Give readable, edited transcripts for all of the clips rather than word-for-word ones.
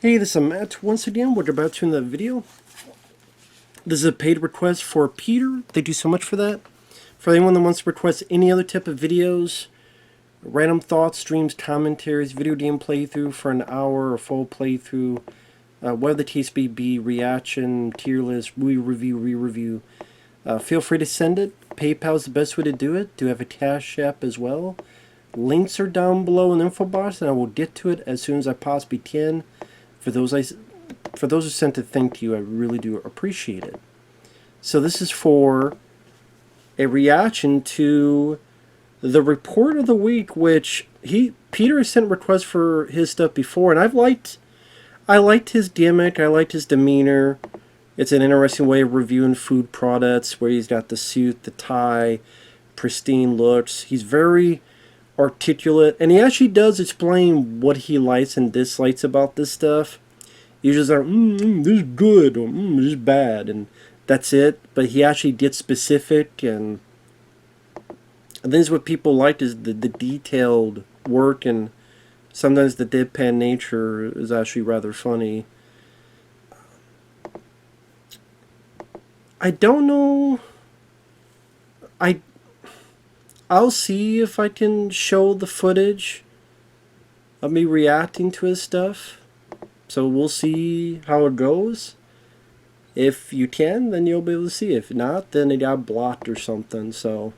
Hey, this is Matt. Once again, we're about to end the video. This is a paid request for Peter. Thank you so much for that. For anyone that wants to request any other type of videos, random thoughts, streams, commentaries, video game playthrough for an hour, a full playthrough, whatever the case may be, reaction, tier list, re-review, feel free to send it. PayPal is the best way to do it. Do have a CashApp as well. Links are down below in the info box, and I will get to it as soon as I possibly can. For those who sent it, thank you. I really do appreciate it. So this is for a reaction to the report of the week, which Peter has sent requests for his stuff before, and I liked his gimmick. I liked his demeanor. It's an interesting way of reviewing food products, where he's got the suit, the tie, pristine looks. He's very articulate, and he actually does explain what he likes and dislikes about this stuff. Usually like, this is good, or this is bad, and that's it. But he actually gets specific, and this is what people like, is the detailed work, and sometimes the deadpan nature is actually rather funny. I don't know. I'll see if I can show the footage of me reacting to his stuff. So we'll see how it goes. If you can, then you'll be able to see it. If not, then it got blocked or something. So,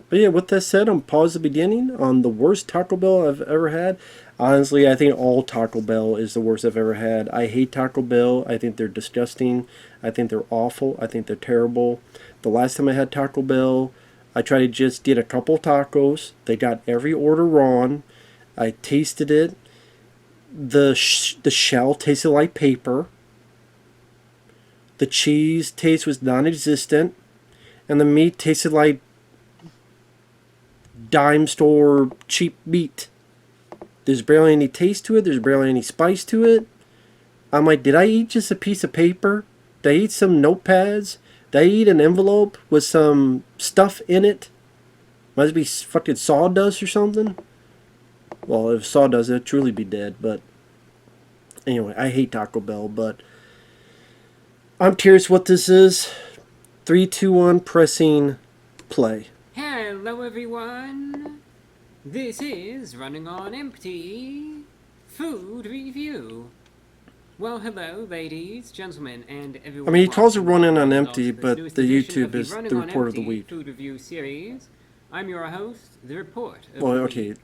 but yeah, with that said, I'm pause the beginning on the worst Taco Bell I've ever had. Honestly, I think all Taco Bell is the worst I've ever had. I hate Taco Bell. I think they're disgusting. I think they're awful. I think they're terrible. The last time I had Taco Bell, I tried to just get a couple tacos. They got every order wrong. I tasted it. The shell tasted like paper. The cheese taste was non-existent. And the meat tasted like dime store cheap meat. There's barely any taste to it. There's barely any spice to it. I'm like, did I eat just a piece of paper? Did I eat some notepads? Did I eat an envelope with some stuff in it? Must be fucking sawdust or something? Well, if sawdust, it'd truly be dead. But anyway, I hate Taco Bell. But I'm curious what this is. 3, 2, 1, pressing play. Hello everyone! This is Running on Empty Food Review. Well, hello ladies, gentlemen, and everyone. I mean, he calls it Running on Empty, but the YouTube is the report of the week. Food Review series. I'm your host, The Report of well, the okay. Week.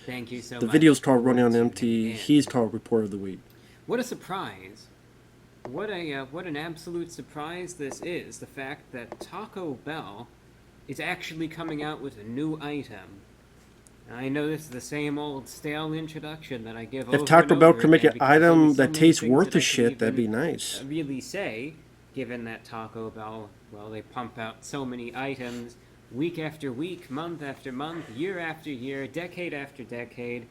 Thank you so much. The video's called Running on Empty. He's called Report of the Week. What a surprise! What an absolute surprise this is, the fact that Taco Bell is actually coming out with a new item. I know this is the same old stale introduction that I give over and over. If Taco Bell could make an item so that tastes worth the shit, that'd be nice. Really say, given that Taco Bell, well, they pump out so many items week after week, month after month, year after year, decade after decade.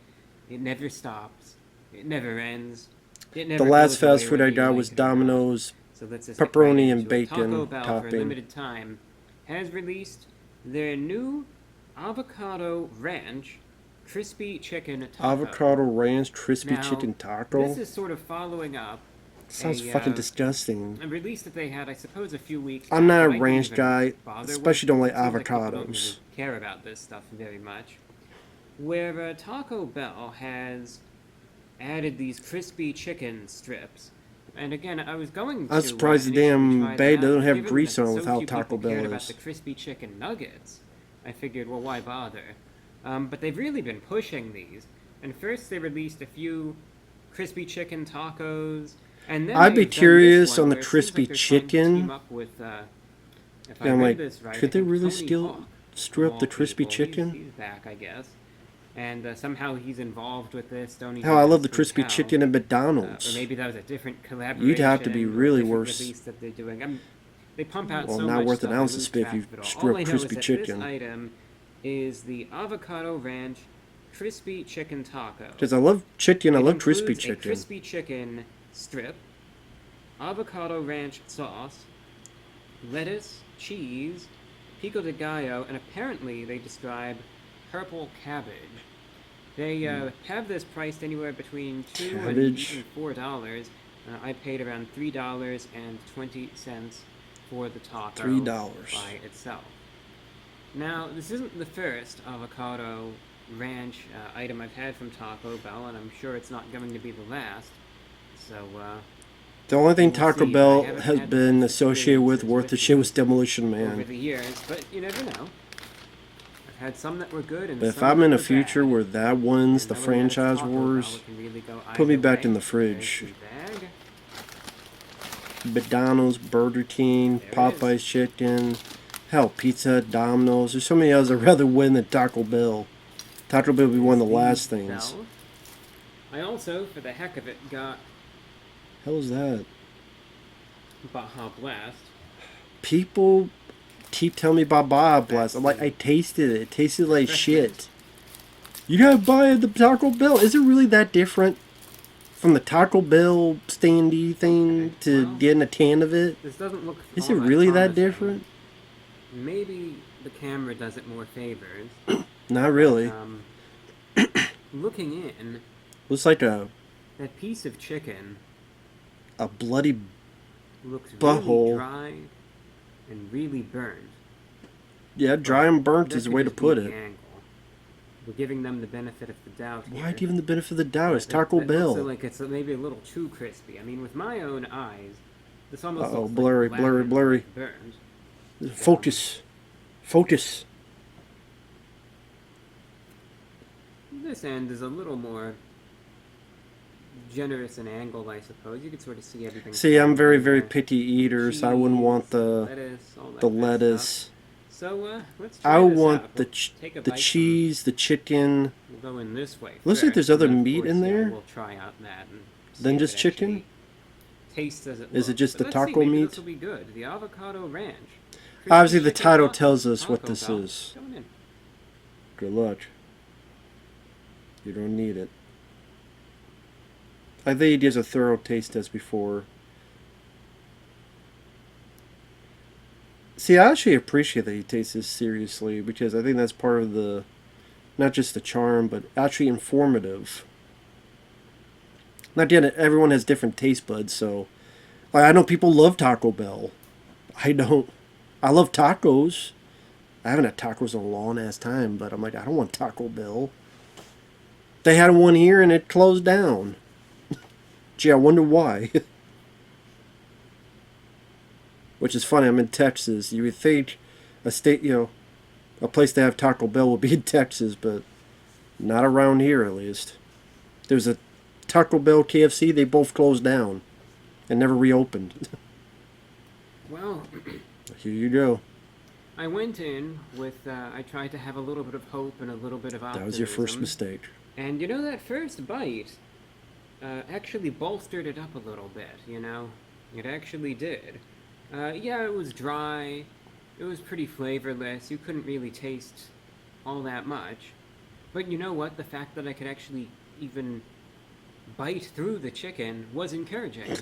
It never stops. It never ends. It never the last goes fast away food I got was Domino's so let's just pepperoni and into it. bacon Taco Bell, topping. for a limited time, has released their new avocado ranch crispy chicken taco. Avocado ranch crispy now, chicken taco? This is sort of following up Sounds fucking disgusting. a release that they had, I suppose, a few weeks I'm not a back. ranch guy, especially don't like avocados. Like really care about this stuff very much. Where Taco Bell has added these crispy chicken strips. And again, I was going to... I'm surprised the damn bag doesn't have grease on it with how Taco Bell is. About the crispy chicken nuggets, I figured, well, why bother? But they've really been pushing these. And first they released a few crispy chicken tacos, and then I'd be curious on the crispy chicken. I'm like, could they really still strip the crispy chicken? He's back, I guess. And somehow he's involved with this. Hell, I love the crispy chicken at McDonald's. Or maybe that was a different collaboration. You'd have to be really worse. That they're doing. They pump out well, so not much worth stuff, an ounce of spit if you strip crispy chicken. This item is the avocado ranch crispy chicken taco. Because I love chicken, I love crispy chicken. A crispy chicken strip, avocado ranch sauce, lettuce, cheese, pico de gallo, and apparently they describe purple cabbage. They have this priced anywhere between $2 and Cabbage. even $4. I paid around $3.20 for the taco $3. by itself. Now, this isn't the first avocado ranch item I've had from Taco Bell, and I'm sure it's not going to be the last. So, The only thing we'll Taco see, but I Bell haven't has had been much associated with experiences worth the with shit was these Demolition over Man. the years, but you never know. I've had some that were good and But if some I'm that in a were future bad. where that wins And the knowing that it's franchise Taco Bell, wars, it can really go put me either back in way. the fridge. There's the bag. McDonald's, Burger King, There it is. Popeye's Chicken, hell, Pizza Hut, Domino's. There's so many others I'd rather win than Taco Bell. Taco Bell would be one of the last things. Bell. I also, for the heck of it, got Hell is that? Baja Blast. People keep telling me about Baja Blast. I'm like, I tasted it. It tasted like shit. You gotta buy the Taco Bell. Is it really that different from the Taco Bell standee thing to well, getting a can of it? This doesn't look Is all it really that promising. different? Maybe the camera does it more favors. Not really. Looking in, Looks like a that piece of chicken bloody looks butthole. really dry and really burned. Yeah, dry and burnt That is the could way to just be put the it. angle. We're giving them the benefit of the doubt here. Why give them the benefit of the doubt? It's It- Taco it Bell. looks like it's maybe a little too crispy. I mean, with my own eyes, this almost Uh-oh, looks blurry, like blurry, black and blurry. white burned. Focus. Focus. This end is a little more generous in angle, I suppose. You could sort of see everything. See, I'm very, very there. picky eater, so I wouldn't want Cheese, the lettuce, all that the good lettuce. stuff. So let's try I this want out. the We'll take a the bite cheese, the chicken. We'll go in this way. Looks like first, there's other and then, of meat course, in yeah, there. We'll try out that and see Than if just it chicken? actually tastes as it Is it looks. just But the let's see, taco maybe meat? This will be good. The avocado ranch. Crispy Obviously, the chicken title taco, tells us what Taco this Bell. is. Going in. Good luck. You don't need it. I think he gives a thorough taste test before. See, I actually appreciate that he takes this seriously because I think that's part of the, not just the charm, but actually informative. Not yet, everyone has different taste buds, so like, I know people love Taco Bell. I don't. I love tacos. I haven't had tacos in a long ass time, but I'm like, I don't want Taco Bell. They had one here and it closed down. Gee, I wonder why. Which is funny, I'm in Texas. You would think a state, a place to have Taco Bell would be in Texas, but not around here at least. There's a Taco Bell, KFC, they both closed down and never reopened. Well, Here you go. I went in with, I tried to have a little bit of hope and a little bit of optimism. That was your first mistake. And that first bite actually bolstered it up a little bit, It actually did. Yeah, it was dry. It was pretty flavorless. You couldn't really taste all that much. But you know what? The fact that I could actually even bite through the chicken was encouraging.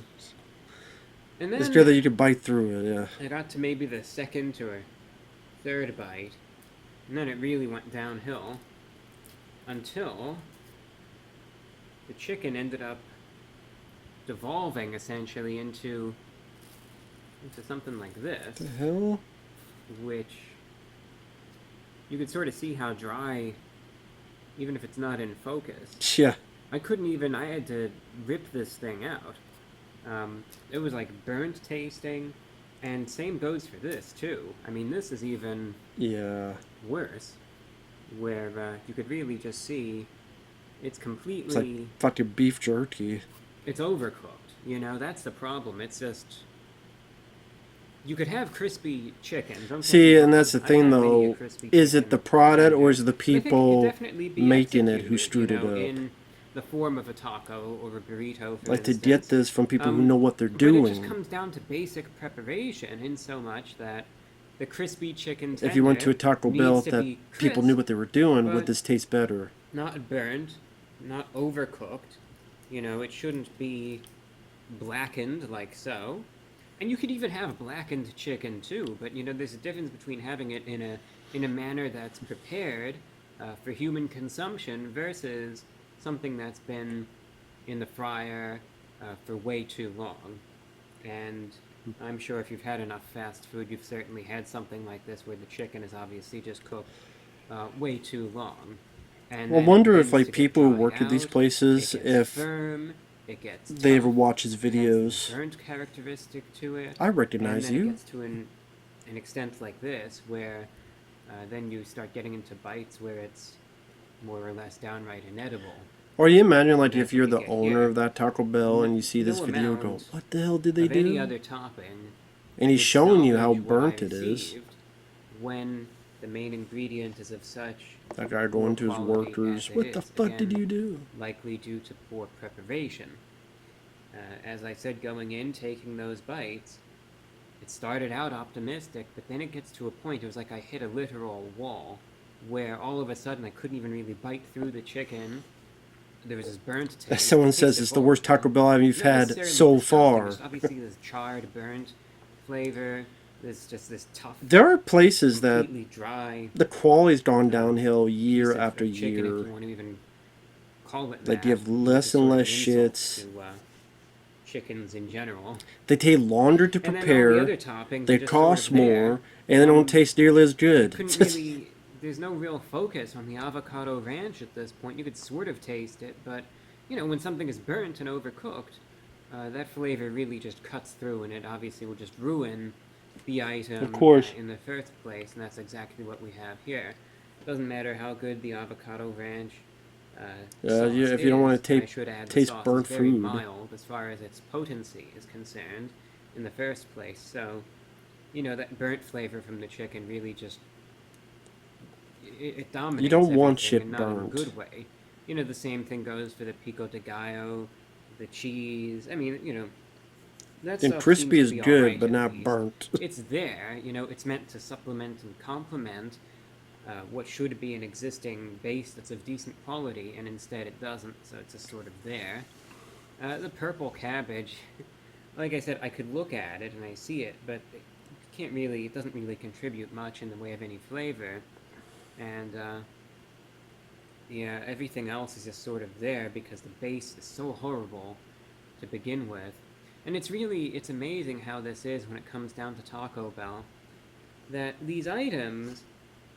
And then It's good that you could bite through it, yeah. I got to maybe the second or third bite, and then it really went downhill until the chicken ended up devolving essentially into something like this, The hell? which you could sort of see how dry, even if it's not in focus. Yeah. I had to rip this thing out. It was like burnt tasting, and same goes for this too. I mean, this is even Yeah. worse, where you could really just see it's It's completely, like fucking beef jerky. it's overcooked. That's the problem. It's just, you could have crispy chicken. Don't get See, me and wrong, that's the I've thing had many a though. crispy Is it chicken the product or tender. is it the But I think it could people definitely be making it who executed, screwed it up? in the form of a taco or a burrito, for Like to instance. get this from people who know what they're But it just doing. comes down to basic preparation, in so much that the crispy chicken tender If you went to a Taco needs Bell to that be people knew crisp, what they were doing, would but this taste better? not burnt, not overcooked. It shouldn't be blackened like so. And you could even have blackened chicken too, but there's a difference between having it in a manner that's prepared for human consumption versus something that's been in the fryer for way too long. And I'm sure if you've had enough fast food, you've certainly had something like this where the chicken is obviously just cooked way too long. And Well, I then it wonder if begins like to get people who dried work at these out, places, it gets if firm, it gets they ever tough, watch his it has this videos. burnt characteristic to it. I And recognize then it you. gets to an extent like this where then you start getting into bites where it's more or less downright inedible. Or you imagine like And if that's what you're you the get owner here. of that Taco Bell and you see this No video, go, amount what the hell did they of any do? other topping And he's would showing you how salvage what I burnt it is. received when the main ingredient is of such That guy poor going to his quality workers, as it what the is. fuck did Again, you do? likely due to poor preparation. As I said going in, taking those bites, it started out optimistic, but then it gets to a point, it was like I hit a literal wall, where all of a sudden I couldn't even really bite through the chicken. There was this burnt taste. Someone The says taste it's of the worst horrible. Taco Bell you've Not had necessarily so disgusting, far. just obviously this charred, burnt flavor. There's just this tough, There are places that completely dry the quality's gone uh, downhill piece year of after chicken, if year. you want to even call it Like that, you have which less is and sort of less an insult shits. to chickens in general. They take longer to And then all the prepare. other toppings They are just sort cost of there. more, and they don't taste nearly as good. Couldn't really. There's no real focus on the avocado ranch at this point. You could sort of taste it, but when something is burnt and overcooked, that flavor really just cuts through, and it obviously will just ruin the item Of course. in the first place, and that's exactly what we have here. Doesn't matter how good the avocado ranch sauce if you don't want to I should add, the taste sauce burnt is very food. mild as far as its potency is concerned in the first place. So, that burnt flavor from the chicken really just it dominates. You don't want everything, shit and not in a burnt. good way. The same thing goes for the pico de gallo, the cheese. I mean, that And stuff crispy seems is to be good, alright, but at not least. burnt. It's there, it's meant to supplement and complement what should be an existing base that's of decent quality, and instead it doesn't, so it's just sort of there. The purple cabbage, like I said, I could look at it and I see it, but it doesn't really contribute much in the way of any flavor. And, yeah, everything else is just sort of there because the base is so horrible to begin with. And it's amazing how this is when it comes down to Taco Bell, that these items,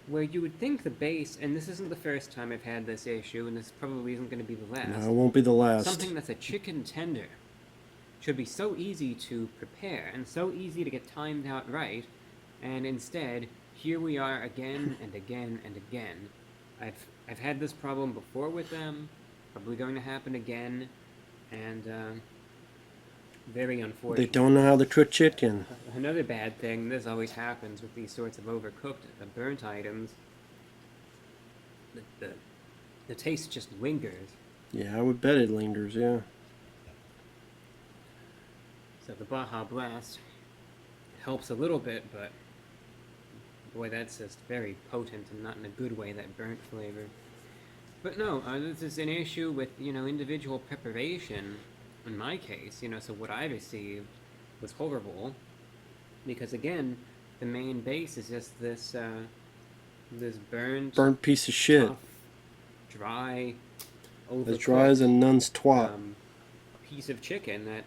where you would think the base, and this isn't the first time I've had this issue, and this probably isn't going to be the last. No, it won't be the last. Something that's a chicken tender should be so easy to prepare and so easy to get timed out right, and instead, here we are again and again and again. I've had this problem before with them, probably going to happen again, and very unfortunate. They don't know how to cook chicken. Another bad thing, this always happens with these sorts of overcooked, burnt items, the taste just lingers. Yeah, I would bet it lingers, yeah. So the Baja Blast helps a little bit, but boy, that's just very potent and not in a good way, that burnt flavor. But no, this is an issue with, individual preparation. In my case, so what I received was horrible, because again, the main base is just this Burnt piece of shit. tough, dry, overcooked, As dry as a nun's twat. piece of chicken that,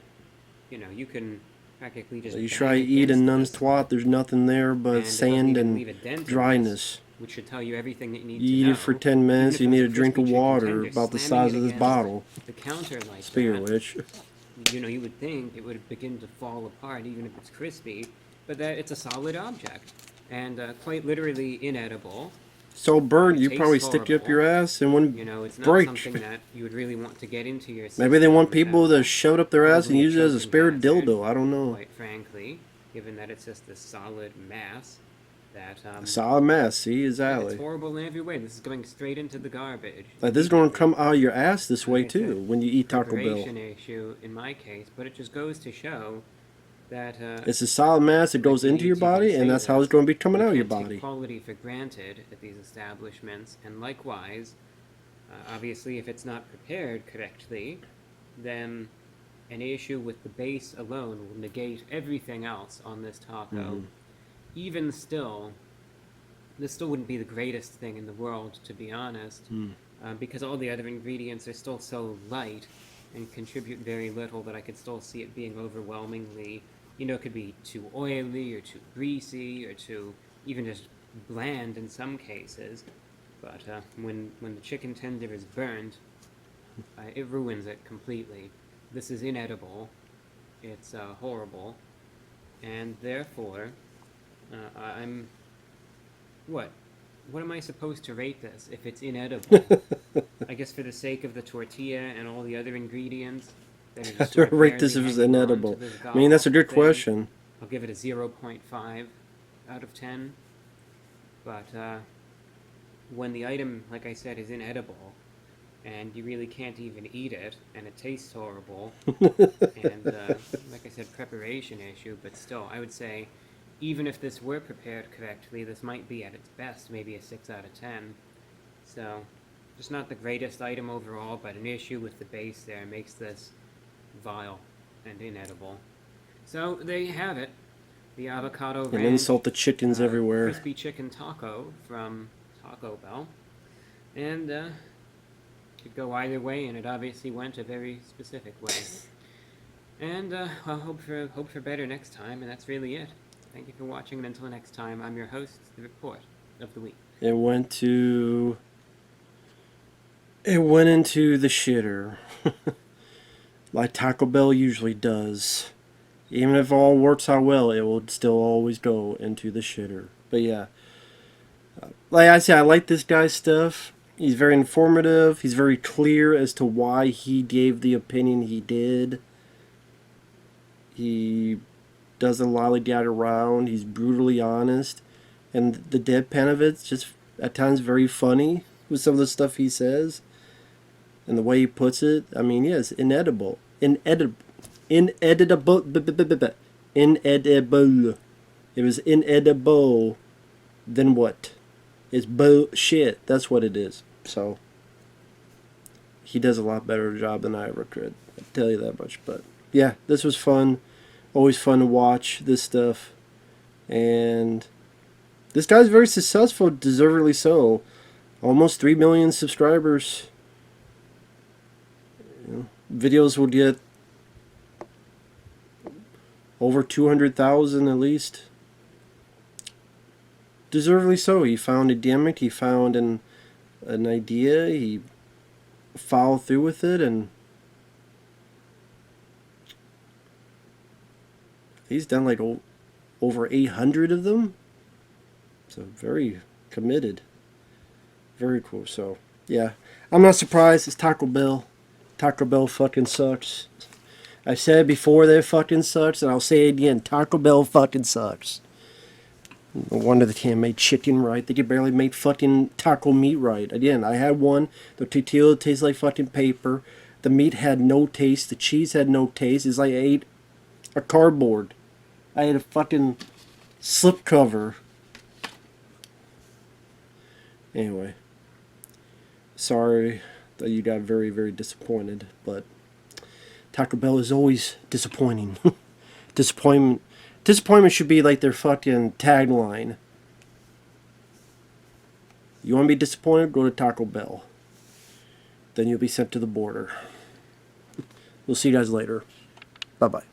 you can practically just You bang try to eat a against nun's this, twat, there's nothing there and but it doesn't sand even leave a and dent in dryness. this, which should tell you everything that you need You to eat know. it for 10 minutes, you Even if need it a was drink of crispy chicken water tender, about the slamming size it of this against bottle. the counter like Speaking that, of which, you would think it would begin to fall apart even if it's crispy, but that it's a solid object, and quite literally inedible. so burnt, you tastes probably stick it up your ass and wouldn't It's not break. something that you would really want to get into your Maybe they system want people without to shove it up their ass and probably use it as a choking spare hazard, dildo. I don't know. quite frankly, given that it's just this solid mass that Solid mass, see, his yeah, alley. it's horrible in every way. This is going straight into the garbage. Like this is going to come out of your ass this way Like I too said, when you eat Taco Bell. preparation issue in my case, but it just goes to show that It's a solid mass. It goes into your body, and that's how it's going to be coming out of your you can't body. take quality for granted at these establishments, and likewise, obviously, if it's not prepared correctly, then an issue with the base alone will negate everything else on this taco. Mhm. Even still, this still wouldn't be the greatest thing in the world, to be honest, because all the other ingredients are still so light and contribute very little that I could still see it being overwhelmingly, it could be too oily or too greasy or too even just bland in some cases. But when the chicken tender is burned, it ruins it completely. This is inedible. It's horrible, and therefore, I'm. What? What am I supposed to rate this if it's inedible? I guess for the sake of the tortilla and all the other ingredients that are just sort of Rate this if barely it's hanging on to inedible. this I mean, that's a good thing, question. I'll give it a 0.5 out of 10. But when the item, like I said, is inedible, and you really can't even eat it, and it tastes horrible, and like I said, preparation issue, but still, I would say, even if this were prepared correctly, this might be at its best, maybe a 6 out of 10. So, just not the greatest item overall, but an issue with the base there makes this vile and inedible. So, there you have it. The avocado And ranch, insult the chickens everywhere. crispy chicken taco from Taco Bell. And, could go either way, and it obviously went a very specific way. And, I'll hope for better next time, and that's really it. Thank you for watching, and until next time, I'm your host, The Report of the Week. It went into the shitter. Like Taco Bell usually does. Even if all works out well, it will still always go into the shitter. But yeah. Like I said, I like this guy's stuff. He's very informative. He's very clear as to why he gave the opinion he did. He doesn't lollygag around. He's brutally honest. And the deadpan of it's just at times very funny with some of the stuff he says. And the way he puts it. I mean, yes, inedible. Inedible. Inedible. It was inedible. Then what? It's bullshit. That's what it is. So, he does a lot better job than I ever could. I'll tell you that much. But, yeah, this was fun. Always fun to watch this stuff. And this guy's very successful, deservedly so. Almost 3 million subscribers. Videos will get over 200,000 at least. Deservedly so. He found a gimmick. He found an idea. He followed through with it, and he's done like over 800 of them. So very committed. Very cool. So yeah, I'm not surprised. It's Taco Bell. Taco Bell fucking sucks. I said it before that it fucking sucks, and I'll say it again. Taco Bell fucking sucks. No wonder they can't make chicken right. They can barely make fucking taco meat right. Again, I had one. The tortilla tastes like fucking paper. The meat had no taste. The cheese had no taste. It's like I ate a cardboard. I ate a fucking slipcover. Anyway. Sorry that you got very, very disappointed. But Taco Bell is always disappointing. Disappointment should be like their fucking tagline. You want to be disappointed? Go to Taco Bell. Then you'll be sent to the border. We'll see you guys later. Bye-bye.